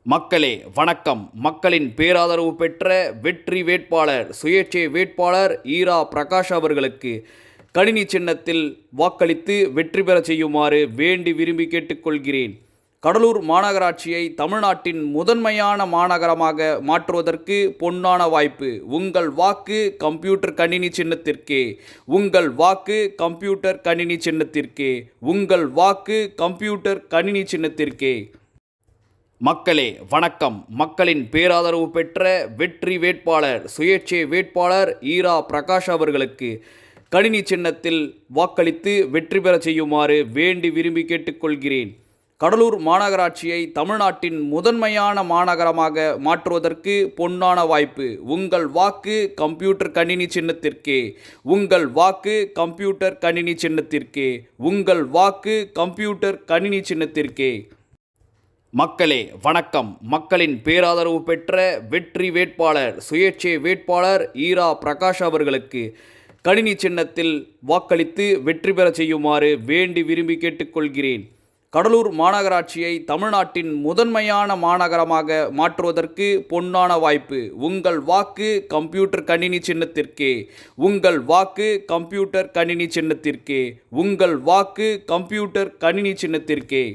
மக்களே வணக்கம். மக்களின் பேராதரவு பெற்ற வெற்றி வேட்பாளர் சுயேட்சை வேட்பாளர் ஈரா பிரகாஷ் அவர்களுக்கு கணினி சின்னத்தில் வாக்களித்து வெற்றி பெற செய்யுமாறு வேண்டி விரும்பி கேட்டுக்கொள்கிறேன். கடலூர் மாநகராட்சியை தமிழ்நாட்டின் முதன்மையான மாநகரமாக மாற்றுவதற்கு பொன்னான வாய்ப்பு. உங்கள் வாக்கு கம்ப்யூட்டர் கணினி சின்னத்திற்கே. உங்கள் வாக்கு கம்ப்யூட்டர் கணினி சின்னத்திற்கே. உங்கள் வாக்கு கம்ப்யூட்டர் கணினி சின்னத்திற்கே. மக்களே வணக்கம். மக்களின் பேராதரவு பெற்ற வெற்றி வேட்பாளர் சுயேட்சை வேட்பாளர் ஈரா பிரகாஷ் அவர்களுக்கு கணினி சின்னத்தில் வாக்களித்து வெற்றி பெற செய்யுமாறு வேண்டி விரும்பி கேட்டுக்கொள்கிறேன். கடலூர் மாநகராட்சியை தமிழ்நாட்டின் முதன்மையான மாநகரமாக மாற்றுவதற்கு பொன்னான வாய்ப்பு. உங்கள் வாக்கு கம்ப்யூட்டர் கணினி சின்னத்திற்கே. உங்கள் வாக்கு கம்ப்யூட்டர் கணினி சின்னத்திற்கே. உங்கள் வாக்கு கம்ப்யூட்டர் கணினி சின்னத்திற்கே. மக்களே வணக்கம். மக்களின் பேராதரவு பெற்ற வெற்றி வேட்பாளர் சுயேட்சை வேட்பாளர் ஈரா பிரகாஷ் அவர்களுக்கு கணினி சின்னத்தில் வாக்களித்து வெற்றி பெற செய்யுமாறு வேண்டி விரும்பி கேட்டுக்கொள்கிறேன். கடலூர் மாநகராட்சியை தமிழ்நாட்டின் முதன்மையான மாநகரமாக மாற்றுவதற்கு பொன்னான வாய்ப்பு. உங்கள் வாக்கு கம்ப்யூட்டர் கணினி சின்னத்திற்கே. உங்கள் வாக்கு கம்ப்யூட்டர் கணினி சின்னத்திற்கே. உங்கள் வாக்கு கம்ப்யூட்டர் கணினி சின்னத்திற்கே.